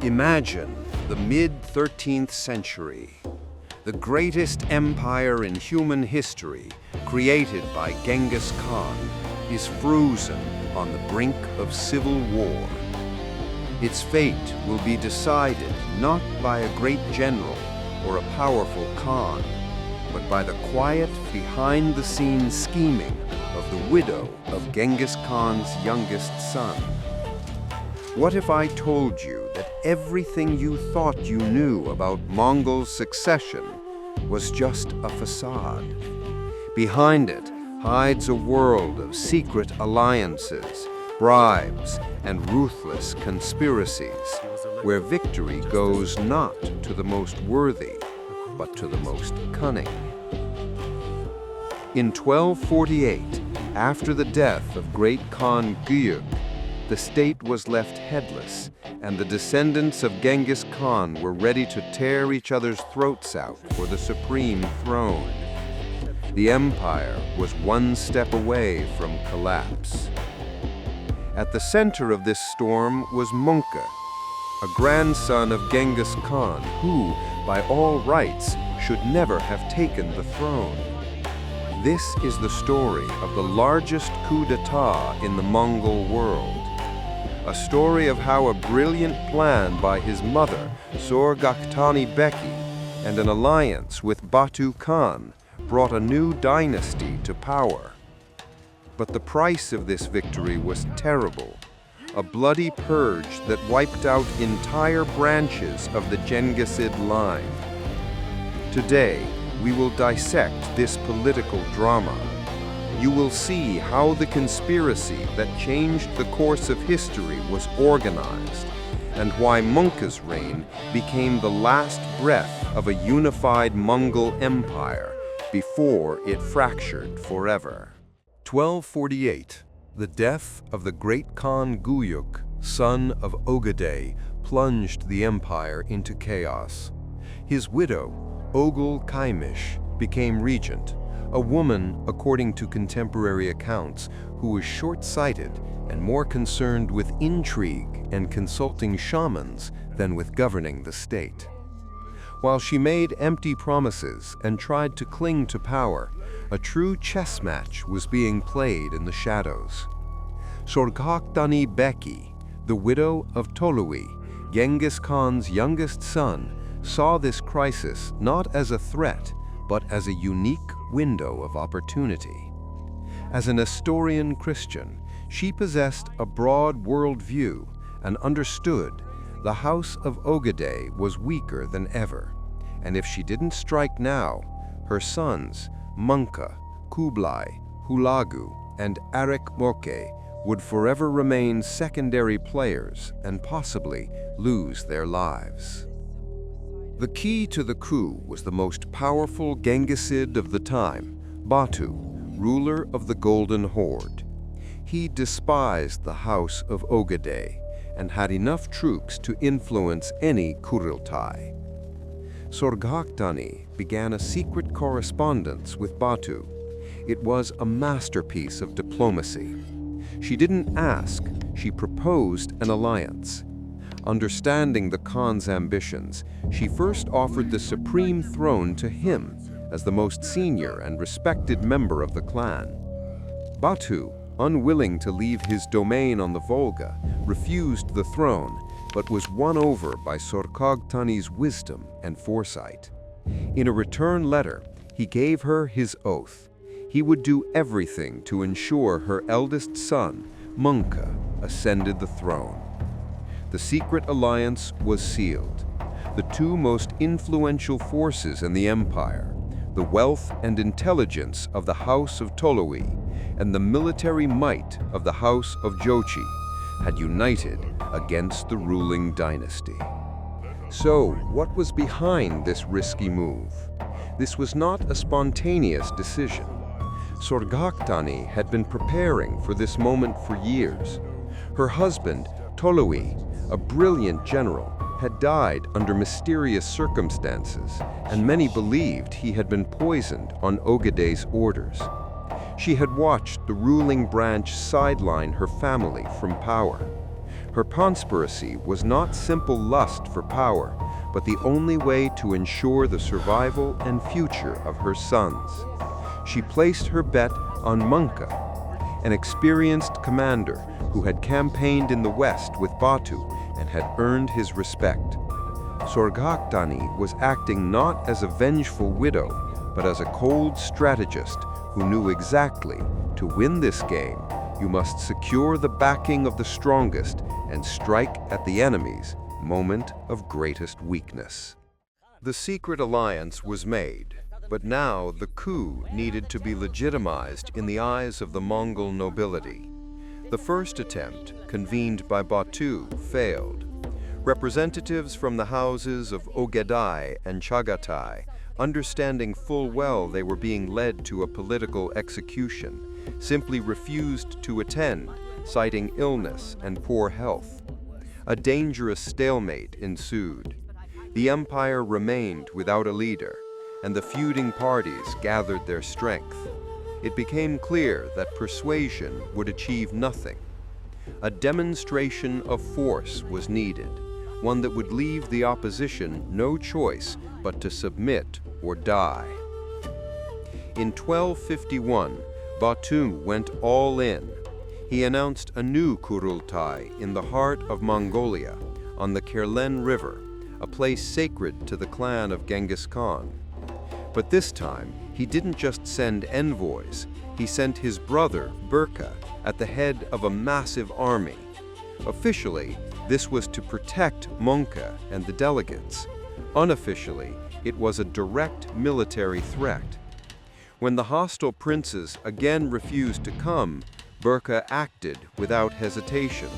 Imagine the mid-13th century. The greatest empire in human history, created by Genghis Khan, is frozen on the brink of civil war. Its fate will be decided not by a great general or a powerful Khan, but by the quiet, behind-the-scenes scheming of the widow of Genghis Khan's youngest son. What if I told you that everything you thought you knew about Mongol succession was just a facade? Behind it hides a world of secret alliances, bribes, and ruthless conspiracies, where victory goes not to the most worthy, but to the most cunning. In 1248, after the death of Great Khan Güyük, the state was left headless, and the descendants of Genghis Khan were ready to tear each other's throats out for the supreme throne. The empire was one step away from collapse. At the center of this storm was Möngke, a grandson of Genghis Khan who, by all rights, should never have taken the throne. This is the story of the largest coup d'etat in the Mongol world. A story of how a brilliant plan by his mother, Sorghaghtani Beki, and an alliance with Batu Khan brought a new dynasty to power. But the price of this victory was terrible, a bloody purge that wiped out entire branches of the Genghisid line. Today, we will dissect this political drama. You will see how the conspiracy that changed the course of history was organized, and why Möngke's reign became the last breath of a unified Mongol empire before it fractured forever. 1248, the death of the great Khan Güyük, son of Ögedei, plunged the empire into chaos. His widow, Ogul Kaymış, became regent, a woman, according to contemporary accounts, who was short-sighted and more concerned with intrigue and consulting shamans than with governing the state. While she made empty promises and tried to cling to power, a true chess match was being played in the shadows. Sorghaghtani Beki, the widow of Tolui, Genghis Khan's youngest son, saw this crisis not as a threat, but as a unique window of opportunity. As an Nestorian Christian, she possessed a broad worldview and understood the house of Ögedei was weaker than ever, and if she didn't strike now, her sons, Möngke, Kublai, Hulagu, and Möngke, would forever remain secondary players and possibly lose their lives. The key to the coup was the most powerful Genghisid of the time, Batu, ruler of the Golden Horde. He despised the house of Ögedei and had enough troops to influence any KURULTAI. Sorghaghtani began a secret correspondence with Batu. It was a masterpiece of diplomacy. She didn't ask, she proposed an alliance. Understanding the Khan's ambitions, she first offered the supreme throne to him as the most senior and respected member of the clan. Batu, unwilling to leave his domain on the Volga, refused the throne, but was won over by Sorghaghtani's wisdom and foresight. In a return letter, he gave her his oath. He would do everything to ensure her eldest son, Möngke, ascended the throne. The secret alliance was sealed. The two most influential forces in the empire, the wealth and intelligence of the House of Tolui and the military might of the House of Jochi, had united against the ruling dynasty. So, what was behind this risky move? This was not a spontaneous decision. Sorghaghtani had been preparing for this moment for years. Her husband, Tolui, a brilliant general, had died under mysterious circumstances, and many believed he had been poisoned on Ögedei's orders. She had watched the ruling branch sideline her family from power. Her conspiracy was not simple lust for power, but the only way to ensure the survival and future of her sons. She placed her bet on Möngke, an experienced commander who had campaigned in the west with Batu and had earned his respect. Sorghaghtani was acting not as a vengeful widow, but as a cold strategist who knew exactly, to win this game, you must secure the backing of the strongest and strike at the enemy's moment of greatest weakness. The secret alliance was made, but now the coup needed to be legitimized in the eyes of the Mongol nobility. The first attempt, convened by Batu, failed. Representatives from the houses of Sorghaghtani and Sorghaghtani, understanding full well they were being led to a political execution, simply refused to attend, citing illness and poor health. A dangerous stalemate ensued. The empire remained without a leader, and the feuding parties gathered their strength. It became clear that persuasion would achieve nothing. A demonstration of force was needed, one that would leave the opposition no choice but to submit or die. In 1251, Batu went all in. He announced a new KURULTAI in the heart of Mongolia, on the Kerulen River, a place sacred to the clan of Genghis Khan. But this time, he didn't just send envoys, he sent his brother, Berke, at the head of a massive army. Officially, this was to protect Möngke and the delegates. Unofficially, it was a direct military threat. When the hostile princes again refused to come, Berke acted without hesitation.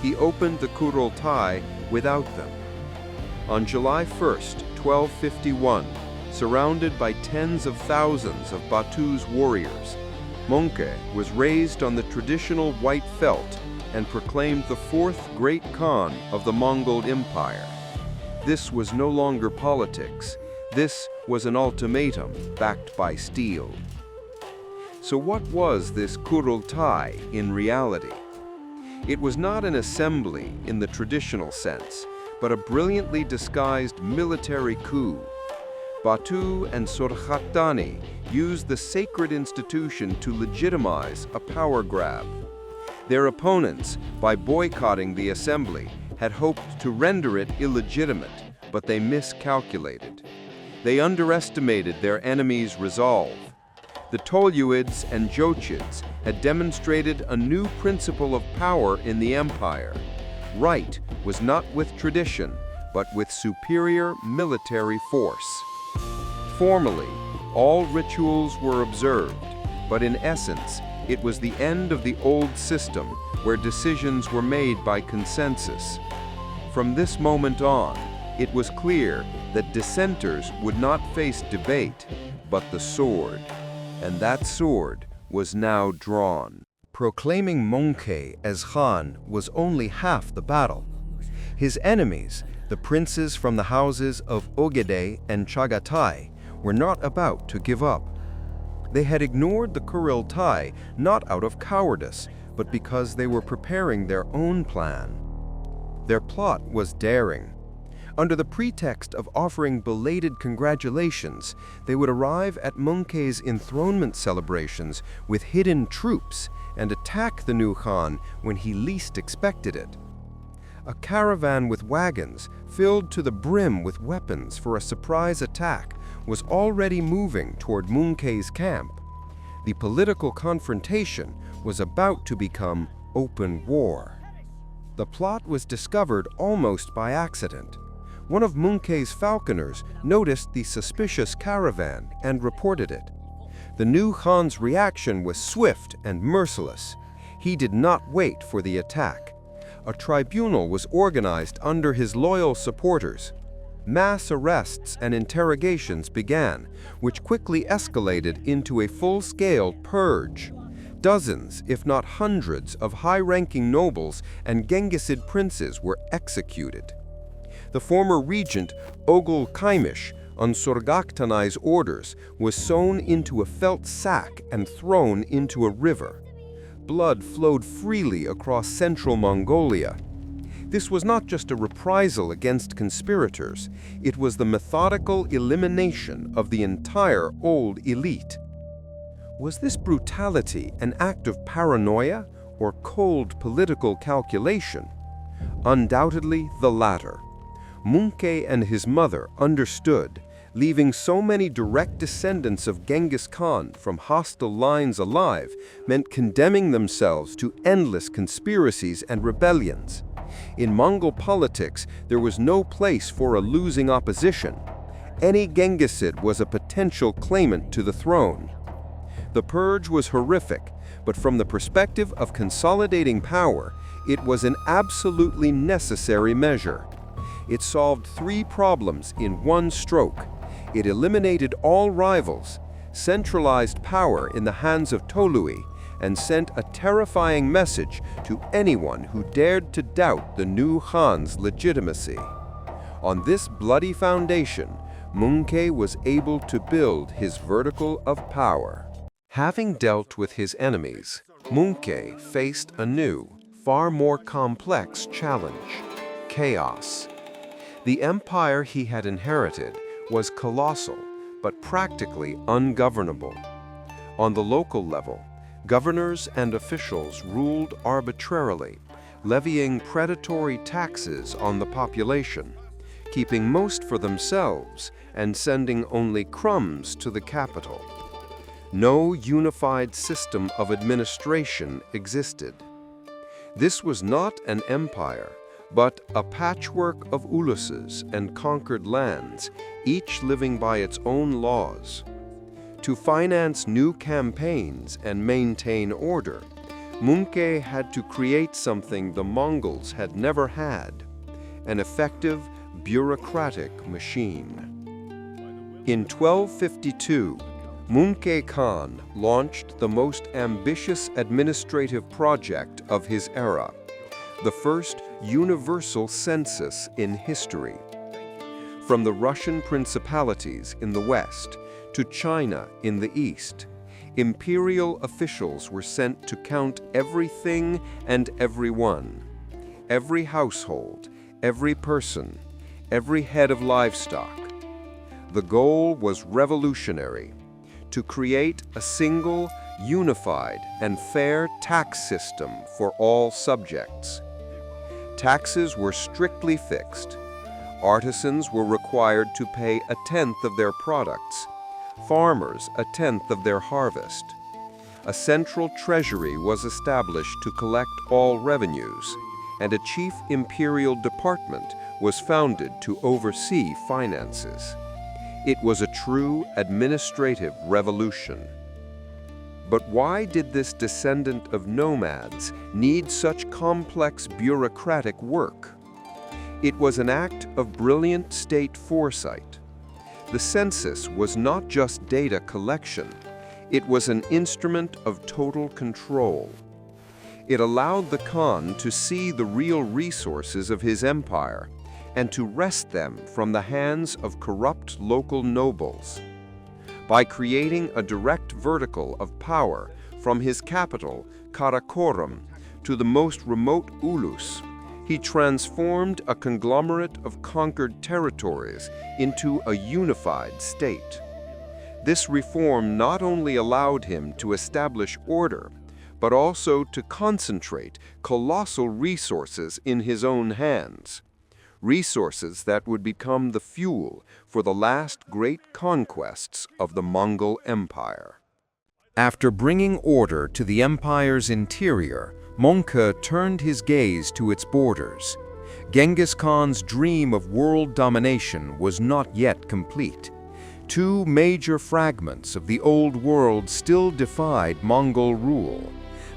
He opened the KURULTAI without them. On July 1st, 1251, surrounded by tens of thousands of Batu's warriors, Möngke was raised on the traditional white felt and proclaimed the fourth Great Khan of the Mongol Empire. This was no longer politics. This was an ultimatum backed by steel. So what was this KURULTAI in reality? It was not an assembly in the traditional sense, but a brilliantly disguised military coup. Batu and Sorghaghtani used the sacred institution to legitimize a power grab. Their opponents, by boycotting the assembly, had hoped to render it illegitimate, but they miscalculated. They underestimated their enemy's resolve. The Toluids and Jochids had demonstrated a new principle of power in the empire. Right was not with tradition, but with superior military force. Formally, all rituals were observed, but in essence, it was the end of the old system where decisions were made by consensus. From this moment on, it was clear that dissenters would not face debate, but the sword. And that sword was now drawn. Proclaiming Möngke as Khan was only half the battle. His enemies, the princes from the houses of Sorghaghtani and Sorghaghtani, were not about to give up. They had ignored the KURULTAI not out of cowardice, but because they were preparing their own plan. Their plot was daring. Under the pretext of offering belated congratulations, they would arrive at Möngke's enthronement celebrations with hidden troops and attack the new Khan when he least expected it. A caravan with wagons, filled to the brim with weapons for a surprise attack, was already moving toward Möngke's camp. The political confrontation was about to become open war. The plot was discovered almost by accident. One of Möngke's falconers noticed the suspicious caravan and reported it. The new Khan's reaction was swift and merciless. He did not wait for the attack. A tribunal was organized under his loyal supporters. Mass arrests and interrogations began, which quickly escalated into a full-scale purge. Dozens, if not hundreds, of high-ranking nobles and Genghisid princes were executed. The former regent, Oghul Kaimish, on Sorghaghtani's orders, was sewn into a felt sack and thrown into a river. Blood flowed freely across central Mongolia. This was not just a reprisal against conspirators, it was the methodical elimination of the entire old elite. Was this brutality an act of paranoia or cold political calculation? Undoubtedly the latter. Möngke and his mother understood, leaving so many direct descendants of Genghis Khan from hostile lines alive meant condemning themselves to endless conspiracies and rebellions. In Mongol politics, there was no place for a losing opposition. Any Genghisid was a potential claimant to the throne. The purge was horrific, but from the perspective of consolidating power, it was an absolutely necessary measure. It solved three problems in one stroke. It eliminated all rivals, centralized power in the hands of Tolui, and sent a terrifying message to anyone who dared to doubt the new Khan's legitimacy. On this bloody foundation, Möngke was able to build his vertical of power. Having dealt with his enemies, Möngke faced a new, far more complex challenge: chaos. The empire he had inherited was colossal, but practically ungovernable. On the local level, governors and officials ruled arbitrarily, levying predatory taxes on the population, keeping most for themselves and sending only crumbs to the capital. No unified system of administration existed. This was not an empire, but a patchwork of uluses and conquered lands, each living by its own laws. To finance new campaigns and maintain order, Möngke had to create something the Mongols had never had: an effective bureaucratic machine. In 1252, Möngke Khan launched the most ambitious administrative project of his era, the first universal census in history. From the Russian principalities in the west to China in the east, imperial officials were sent to count everything and everyone, every household, every person, every head of livestock. The goal was revolutionary: to create a single, unified, and fair tax system for all subjects. Taxes were strictly fixed. Artisans were required to pay 1/10 of their products, farmers 1/10 of their harvest. A central treasury was established to collect all revenues, and a chief imperial department was founded to oversee finances. It was a true administrative revolution. But why did this descendant of nomads need such complex bureaucratic work? It was an act of brilliant state foresight. The census was not just data collection, it was an instrument of total control. It allowed the Khan to see the real resources of his empire and to wrest them from the hands of corrupt local nobles. By creating a direct vertical of power from his capital, Karakorum, to the most remote Ulus, he transformed a conglomerate of conquered territories into a unified state. This reform not only allowed him to establish order, but also to concentrate colossal resources in his own hands. Resources that would become the fuel for the last great conquests of the Mongol Empire. After bringing order to the empire's interior, Möngke turned his gaze to its borders. Genghis Khan's dream of world domination was not yet complete. Two major fragments of the old world still defied Mongol rule: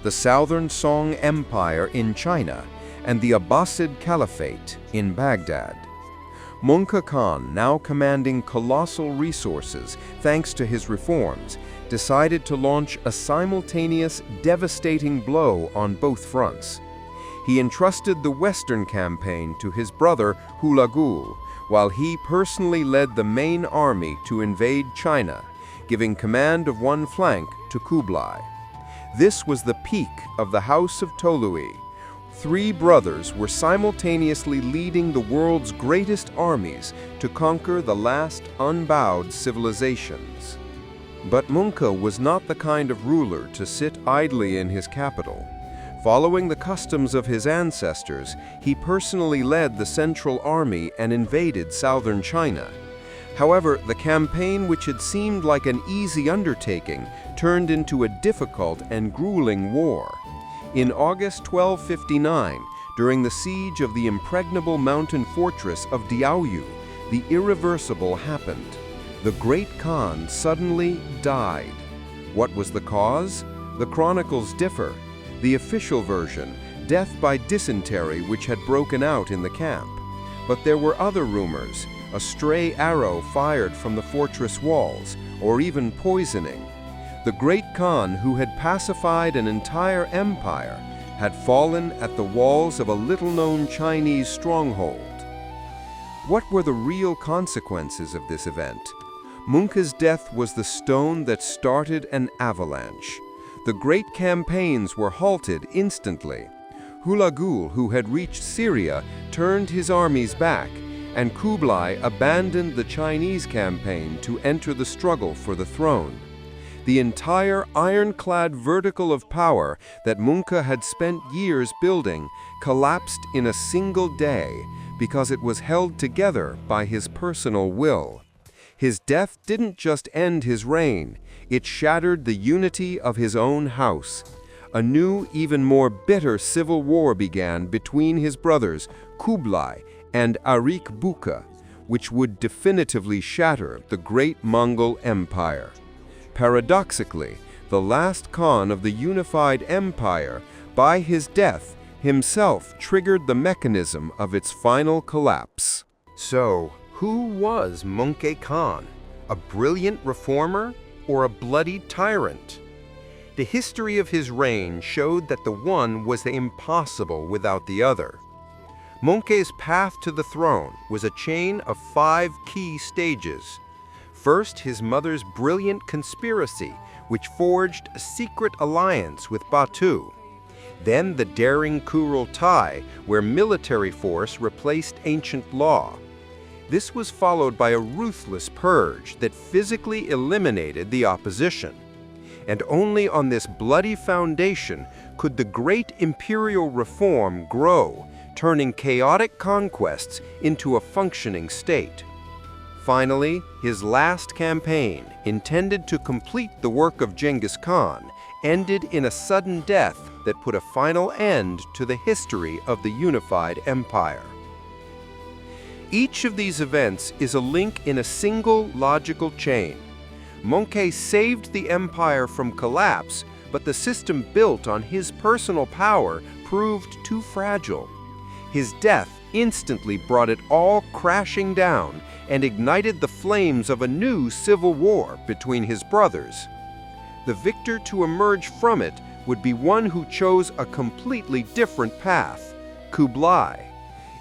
the Southern Song Empire in China and the Abbasid Caliphate in Baghdad. Möngke Khan, now commanding colossal resources thanks to his reforms, decided to launch a simultaneous, devastating blow on both fronts. He entrusted the Western campaign to his brother Hulagu, while he personally led the main army to invade China, giving command of one flank to Kublai. This was the peak of the House of Tolui, Three brothers were simultaneously leading the world's greatest armies to conquer the last unbowed civilizations. But Möngke was not the kind of ruler to sit idly in his capital. Following the customs of his ancestors, he personally led the Central Army and invaded southern China. However, the campaign, which had seemed like an easy undertaking, turned into a difficult and grueling war. In August 1259, during the siege of the impregnable mountain fortress of Diaoyu, the irreversible happened. The Great Khan suddenly died. What was the cause? The chronicles differ. The official version, death by dysentery which had broken out in the camp. But there were other rumors, a stray arrow fired from the fortress walls, or even poisoning. The Great Khan, who had pacified an entire empire, had fallen at the walls of a little-known Chinese stronghold. What were the real consequences of this event? Möngke's death was the stone that started an avalanche. The great campaigns were halted instantly. Hulagu, who had reached Syria, turned his armies back, and Kublai abandoned the Chinese campaign to enter the struggle for the throne. The entire ironclad vertical of power that Möngke had spent years building collapsed in a single day because it was held together by his personal will. His death didn't just end his reign, it shattered the unity of his own house. A new, even more bitter civil war began between his brothers Kublai and Arik Buka, which would definitively shatter the Great Mongol Empire. Paradoxically, the last Khan of the unified empire, by his death, himself triggered the mechanism of its final collapse. So, who was Möngke Khan? A brilliant reformer or a bloody tyrant? The history of his reign showed that the one was impossible without the other. Möngke's path to the throne was a chain of 5 key stages. First, his mother's brilliant conspiracy, which forged a secret alliance with Batu. Then the daring KURULTAI, where military force replaced ancient law. This was followed by a ruthless purge that physically eliminated the opposition. And only on this bloody foundation could the great imperial reform grow, turning chaotic conquests into a functioning state. Finally, his last campaign, intended to complete the work of Genghis Khan, ended in a sudden death that put a final end to the history of the unified empire. Each of these events is a link in a single logical chain. Möngke saved the empire from collapse, but the system built on his personal power proved too fragile. His death instantly brought it all crashing down and ignited the flames of a new civil war between his brothers. The victor to emerge from it would be one who chose a completely different path, Kublai.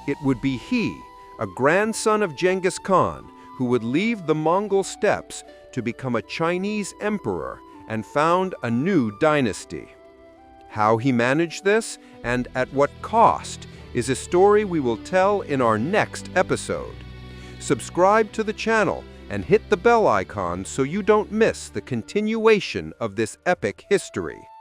It would be he, a grandson of Genghis Khan, who would leave the Mongol steppes to become a Chinese emperor and found a new dynasty. How he managed this and at what cost is a story we will tell in our next episode. Subscribe to the channel and hit the bell icon so you don't miss the continuation of this epic history.